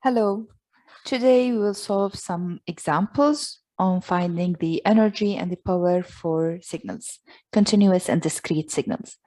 Hello. Today we will solve some examples on finding the energy and the power for signals, continuous and discrete signals.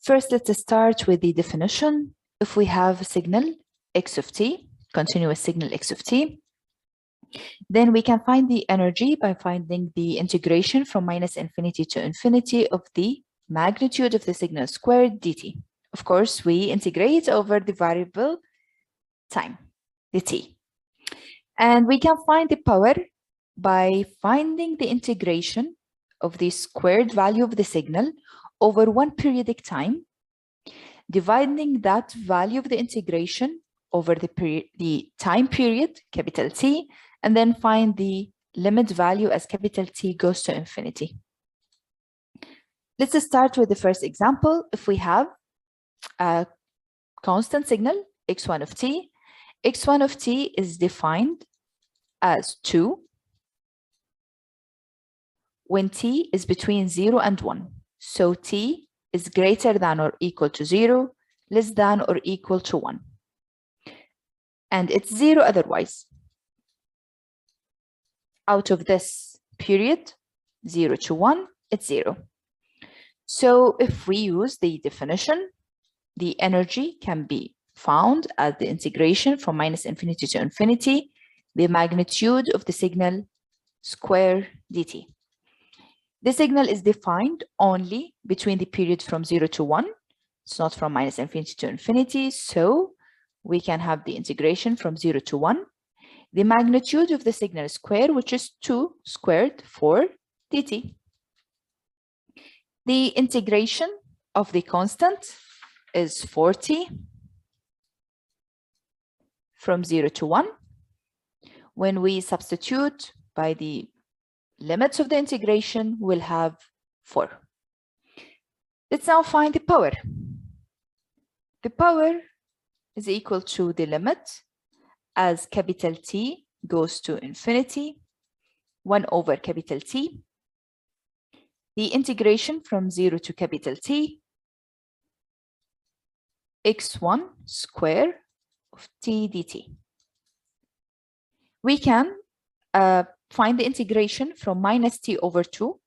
First, let's start with the definition. If we have a signal x of t, continuous signal x of t, then we can find the energy by finding the integration from minus infinity to infinity of the magnitude of the signal squared dt. Of course, we integrate over the variable time, the t. And we can find the power by finding the integration of the squared value of the signal over one periodic time, dividing that value of the integration over the time period, capital T, and then find the limit value as capital T goes to infinity. Let's start with the first example. If we have a constant signal, x1 of t, x1 of t is defined as 2 when t is between 0 and 1. So t is greater than or equal to 0, less than or equal to 1. And it's 0 otherwise. Out of this period, 0 to 1, it's 0. So if we use the definition, the energy can be found as the integration from minus infinity to infinity, the magnitude of the signal square dt. The signal is defined only between the period from 0 to 1. It's not from minus infinity to infinity, so we can have the integration from 0 to 1. The magnitude of the signal square, which is 2 squared for dt. The integration of the constant is 40 from 0 to 1. When we substitute by the limits of the integration, we'll have 4. Let's now find the power. The power is equal to the limit as capital T goes to infinity, 1 over capital T. The integration from 0 to capital T, x1 square of t dt. We can find the integration from minus t over 2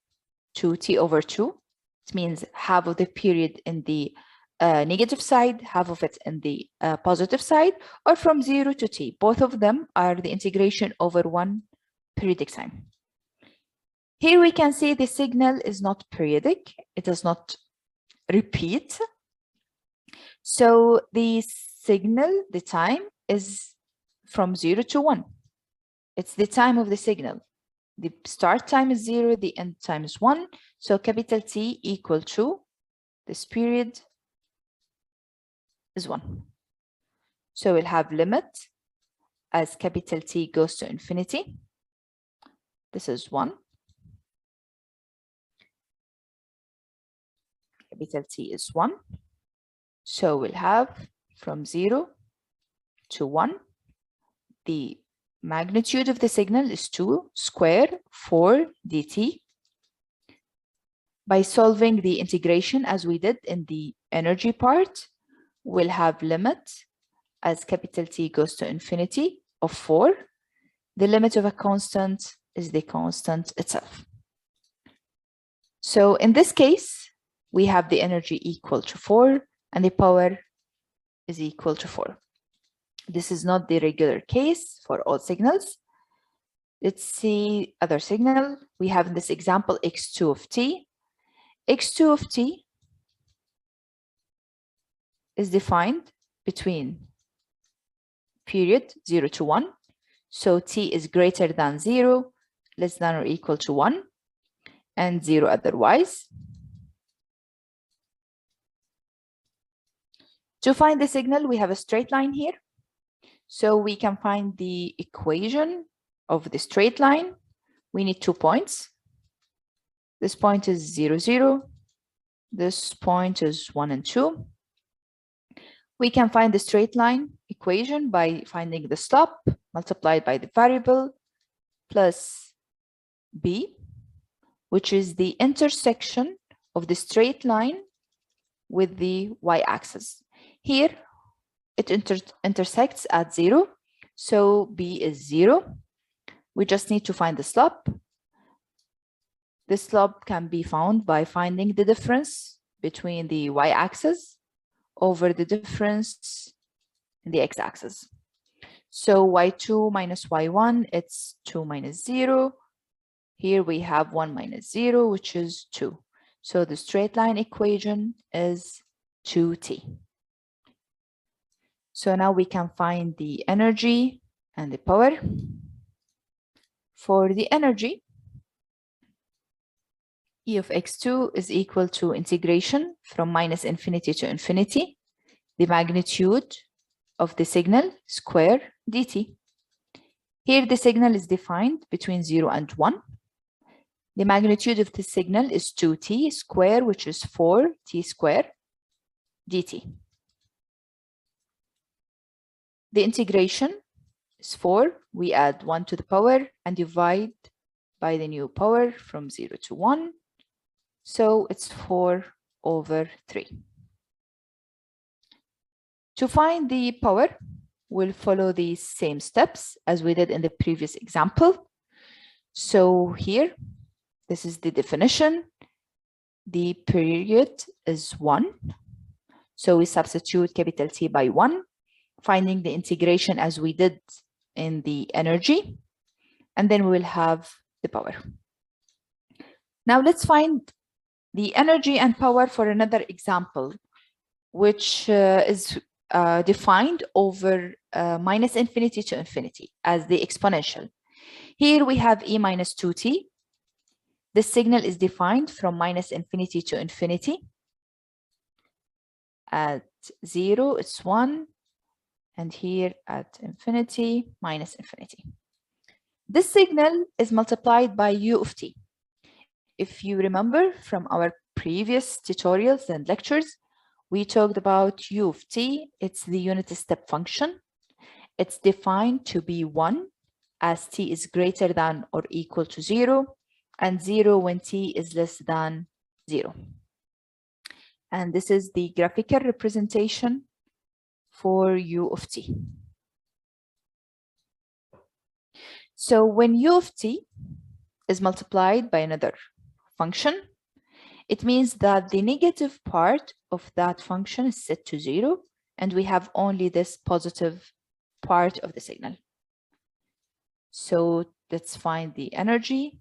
to t over 2. It means half of the period in the negative side, half of it in the positive side, or from 0 to t. Both of them are the integration over one periodic time. Here we can see the signal is not periodic. It does not repeat. So the signal, the time, is from 0 to 1. It's the time of the signal. The start time is 0, the end time is 1. So capital T equal to this period is 1. So we'll have limit as capital T goes to infinity. This is 1. Capital T is 1. So we'll have from 0 to 1, the magnitude of the signal is 2 square 4 dt. By solving the integration as we did in the energy part, we'll have limit as capital T goes to infinity of 4. The limit of a constant is the constant itself. So in this case, we have the energy equal to 4 and the power is equal to 4. This is not the regular case for all signals. Let's see other signal. We have in this example x2 of t. x2 of t is defined between period 0 to 1. So t is greater than 0, less than or equal to 1, and 0 otherwise. To find the signal, we have a straight line here. So we can find the equation of the straight line. We need 2 points. This point is 0, 0. This point is 1 and 2. We can find the straight line equation by finding the slope multiplied by the variable plus b, which is the intersection of the straight line with the y-axis. Here, it intersects at 0. So B is 0. We just need to find the slope. The slope can be found by finding the difference between the y-axis over the difference in the x-axis. So y2 minus y1, it's 2 minus 0. Here we have 1 minus 0, which is 2. So the straight line equation is 2t. So now we can find the energy and the power. For the energy, E of x2 is equal to integration from minus infinity to infinity, the magnitude of the signal square dt. Here the signal is defined between 0 and 1. The magnitude of the signal is 2t square, which is 4t square dt. The integration is 4. We add 1 to the power and divide by the new power from 0 to 1. So it's 4 over 3. To find the power, we'll follow the same steps as we did in the previous example. So here, this is the definition. The period is 1. So we substitute capital T by 1, finding the integration as we did in the energy, and then we will have the power. Now let's find the energy and power for another example, which is defined over minus infinity to infinity as the exponential. Here we have e minus 2t. The signal is defined from minus infinity to infinity. At 0, it's 1. And here at infinity, minus infinity. This signal is multiplied by u of t. If you remember from our previous tutorials and lectures, we talked about u of t. It's the unit step function. It's defined to be 1 as t is greater than or equal to 0, and 0 when t is less than 0. And this is the graphical representation for u of t. So when u of t is multiplied by another function, it means that the negative part of that function is set to 0, and we have only this positive part of the signal. So let's find the energy.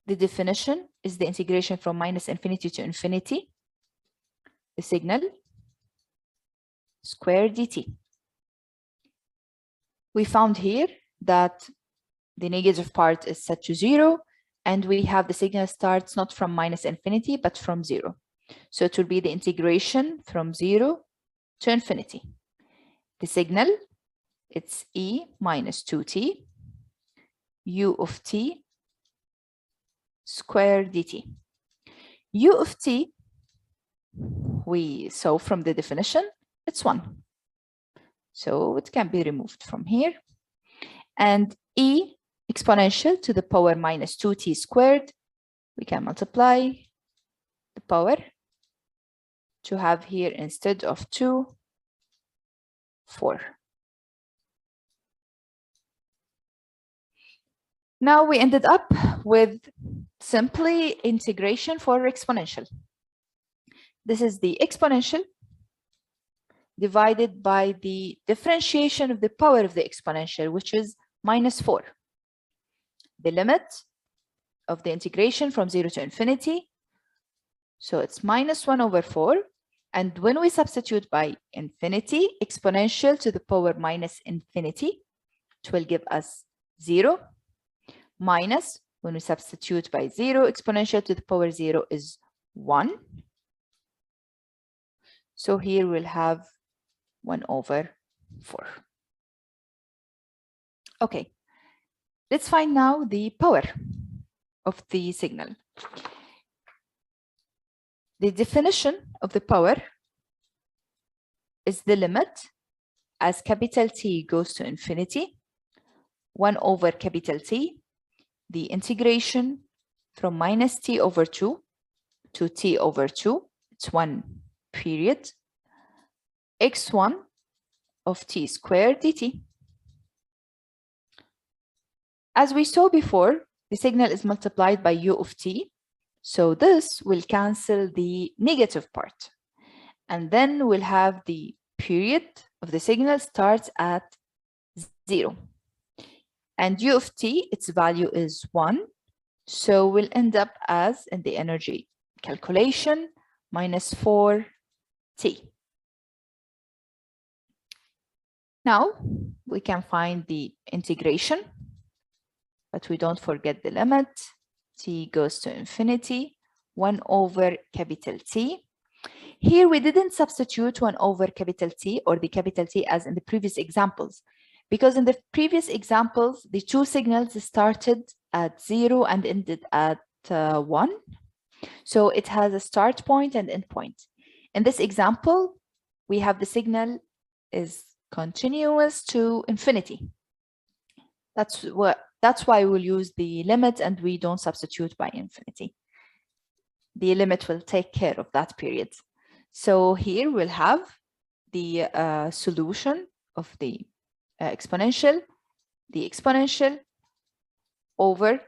The definition is the integration from minus infinity to infinity, the signal square dt. We found here that the negative part is set to 0, and we have the signal starts not from minus infinity, but from 0. So it will be the integration from 0 to infinity. The signal, it's e minus 2t, u of t square dt. U of t, we saw from the definition, it's 1. So it can be removed from here. And e exponential to the power minus 2t squared, we can multiply the power to have here instead of 2, 4. Now we ended up with simply integration for exponential. This is the exponential divided by the differentiation of the power of the exponential, which is minus 4. The limit of the integration from 0 to infinity. So it's minus 1 over 4. And when we substitute by infinity, exponential to the power minus infinity, it will give us 0. Minus, when we substitute by 0, exponential to the power 0 is 1. So here we'll have 1 over 4. Okay, let's find now the power of the signal. The definition of the power is the limit as capital T goes to infinity, 1 over capital T, the integration from minus t over 2 to t over 2, it's one period, x1 of t squared dt. As we saw before, the signal is multiplied by u of t, so this will cancel the negative part. And then we'll have the period of the signal starts at 0. And u of t, its value is 1. So we'll end up as, in the energy calculation, minus 4t. Now we can find the integration, but we don't forget the limit. T goes to infinity, 1 over capital T. Here we didn't substitute 1 over capital T or the capital T as in the previous examples, because in the previous examples, the two signals started at 0 and ended at 1. So it has a start point and end point. In this example, we have the signal is continuous to infinity. That's why we'll use the limit and we don't substitute by infinity. The limit will take care of that period. So here we'll have the solution of the exponential over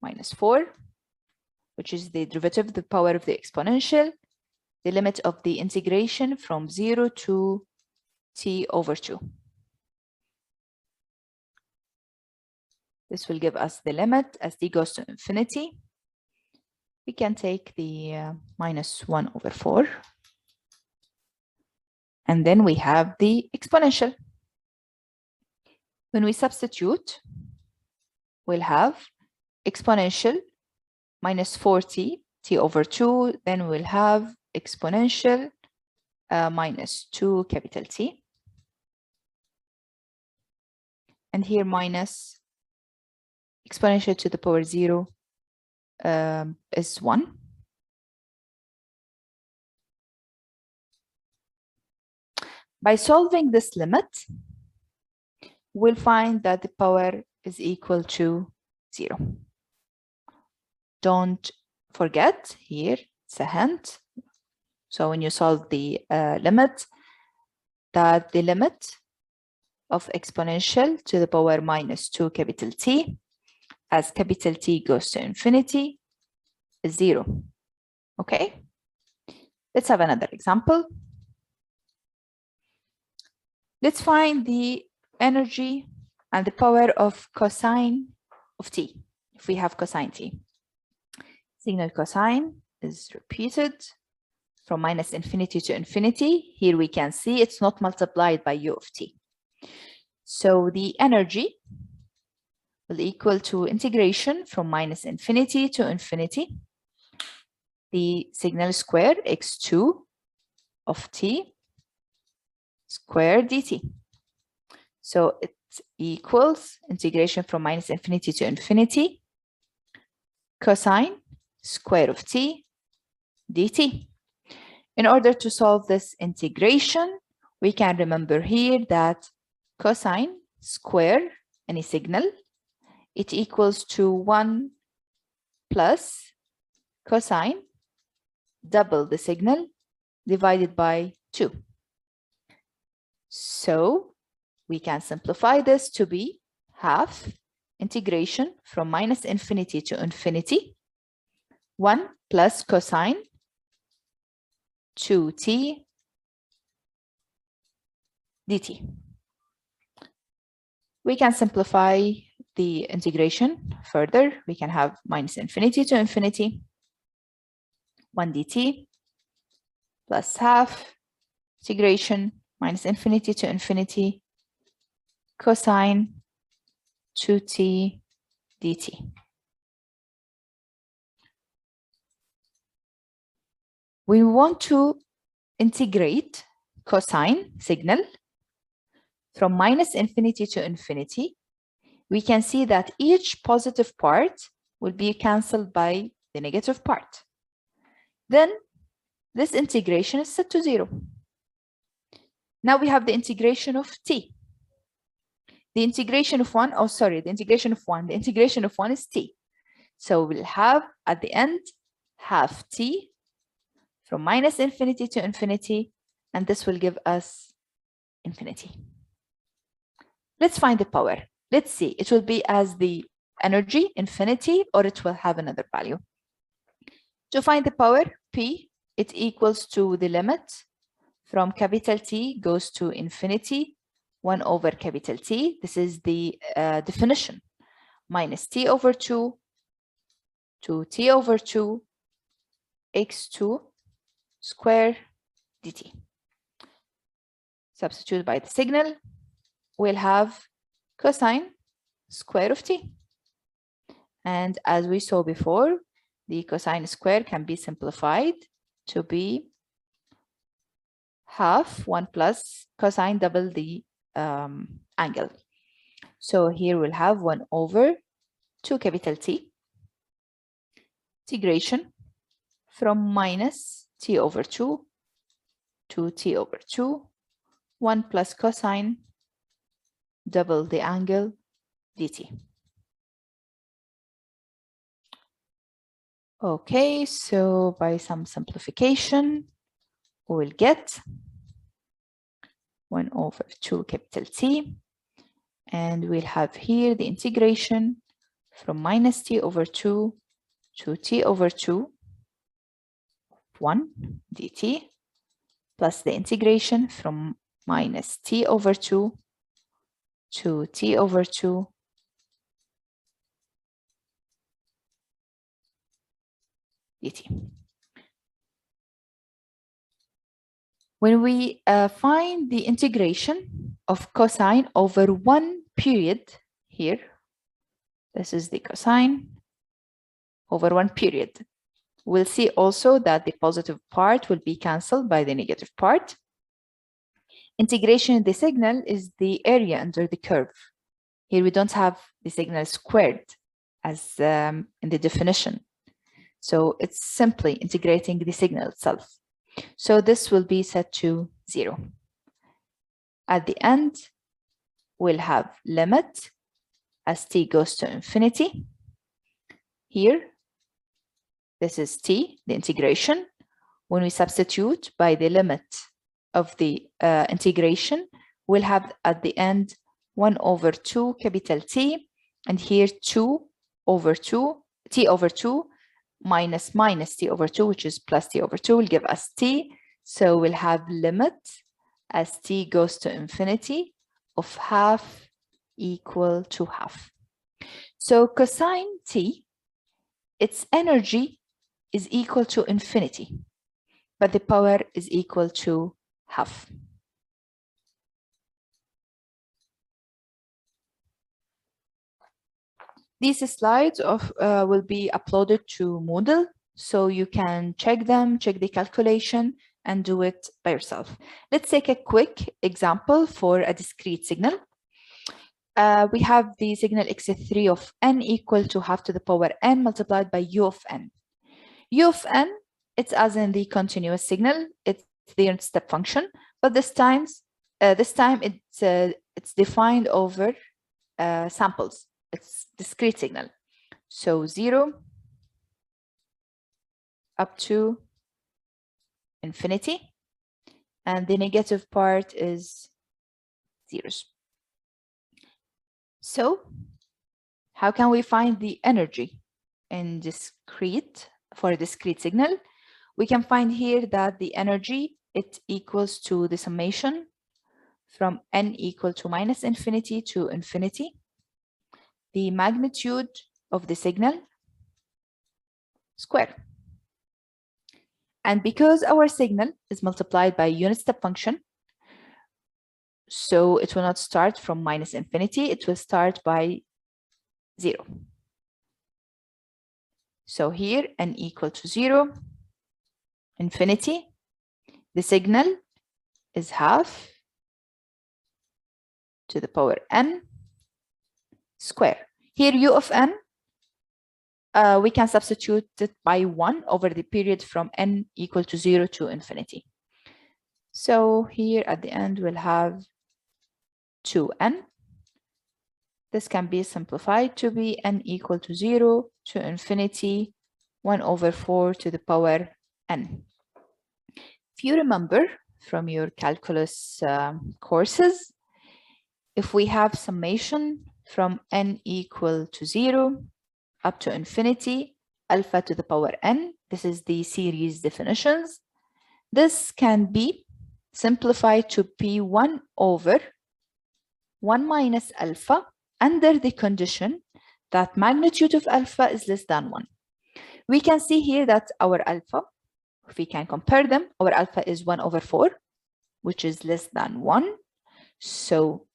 minus 4, which is the derivative of the power of the exponential, the limit of the integration from 0 to t over 2. This will give us the limit as t goes to infinity. We can take the minus 1 over 4. And then we have the exponential. When we substitute, we'll have exponential minus 4t, t over 2. Then we'll have exponential minus 2 capital T. And here minus exponential to the power 0 is 1. By solving this limit, we'll find that the power is equal to 0. Don't forget, here it's a hint. So when you solve the limit, that the limit of exponential to the power minus 2 capital T, as capital T goes to infinity, is 0. Okay? Let's have another example. Let's find the energy and the power of cosine of t, if we have cosine t. Signal cosine is repeated from minus infinity to infinity. Here we can see it's not multiplied by u of t. So the energy will equal to integration from minus infinity to infinity, the signal square x2 of t squared dt. So it equals integration from minus infinity to infinity, cosine square of t dt. In order to solve this integration, we can remember here that cosine square any signal, it equals to 1 plus cosine double the signal divided by 2. So we can simplify this to be half integration from minus infinity to infinity, 1 plus cosine 2t dt. We can simplify the integration further. We can have minus infinity to infinity, 1 dt plus half integration minus infinity to infinity, cosine 2t dt. We want to integrate cosine signal from minus infinity to infinity. We can see that each positive part will be cancelled by the negative part. Then this integration is set to 0. Now we have the integration of t. The integration of one, oh, sorry, the integration of one is t. So we'll have at the end half t from minus infinity to infinity, and this will give us infinity. Let's find the power. Let's see, it will be as the energy, infinity, or it will have another value. To find the power, P, it equals to the limit from capital T goes to infinity, 1 over capital T. This is the definition, minus T over 2 to T over 2 x2 square dt. Substitute by the signal, we'll have cosine square of t. And as we saw before, the cosine square can be simplified to be half 1 plus cosine double the angle. So here we'll have 1 over 2 capital T integration from minus T over 2 to T over 2, 1 plus cosine double the angle dt. Okay, so by some simplification, we'll get 1 over 2 capital T, and we'll have here the integration from minus T over 2 to T over 2, 1 dt, plus the integration from minus T over 2 to T over 2 dt. When we find the integration of cosine over one period here, this is the cosine over one period. We'll see also that the positive part will be cancelled by the negative part. Integration in the signal is the area under the curve. Here we don't have the signal squared as in the definition. So it's simply integrating the signal itself. So this will be set to 0. At the end, we'll have limit as t goes to infinity. Here, this is t, the integration. When we substitute by the limit of the integration, we'll have at the end 1 over 2 capital T, and here 2 over 2, t over 2, minus t over 2, which is plus t over 2, will give us t. So we'll have limit as t goes to infinity of half equal to half. So cosine t, its energy is equal to infinity, but the power is equal to half. These slides will be uploaded to Moodle, so you can check them, check the calculation, and do it by yourself. Let's take a quick example for a discrete signal. We have the signal x3 of n equal to half to the power n multiplied by u of n. U of n, it's as in the continuous signal, it's the unit step function, but this time it's defined over samples. It's discrete signal. So 0 up to infinity, and the negative part is zeros. So how can we find the energy in for a discrete signal? We can find here that the energy, it equals to the summation from n equal to minus infinity to infinity, the magnitude of the signal square. And because our signal is multiplied by unit step function, so it will not start from minus infinity, it will start by 0. So here n equal to 0, infinity, the signal is half to the power n square. Here u of n, we can substitute it by 1 over the period from n equal to 0 to infinity. So here at the end we'll have 2n This can be simplified to be n equal to 0 to infinity 1/4 to the power n. If you remember from your calculus courses, if we have summation from n equal to 0 up to infinity alpha to the power n, this is the series definitions. This can be simplified to be 1/1 minus alpha under the condition that magnitude of alpha is less than 1. We can see here that our alpha, if we can compare them, our alpha is 1/4, which is less than 1. So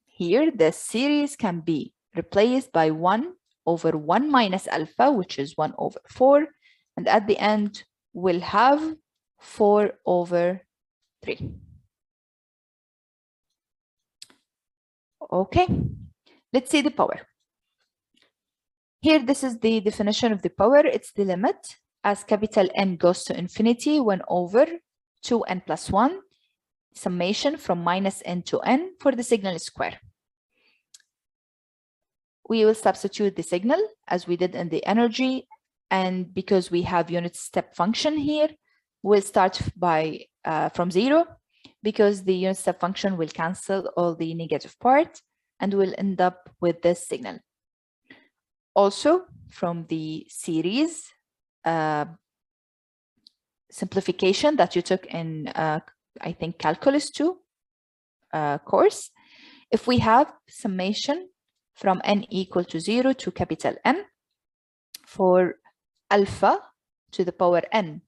here the series can be replaced by 1/1 minus alpha, which is 1/4. And at the end, we'll have 4/3. Okay, let's see the power. Here, this is the definition of the power. It's the limit as capital N goes to infinity 1/2n plus 1, summation from minus n to n for the signal square. We will substitute the signal as we did in the energy. And because we have unit step function here, we'll start by from 0, because the unit step function will cancel all the negative part and we'll end up with this signal. Also, from the series simplification that you took in, I think, Calculus 2 course, if we have summation from n equal to 0 to capital N for alpha to the power n,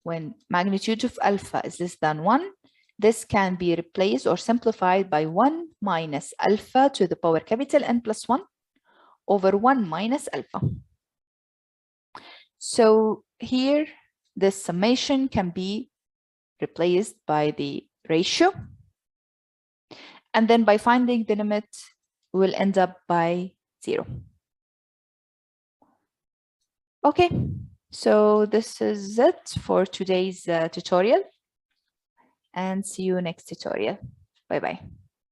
when magnitude of alpha is less than 1, this can be replaced or simplified by 1 minus alpha to the power capital N plus 1 over 1 minus alpha. So here, this summation can be replaced by the ratio. And then by finding the limit, we'll end up by 0. Okay, so this is it for today's tutorial. And see you next tutorial. Bye-bye.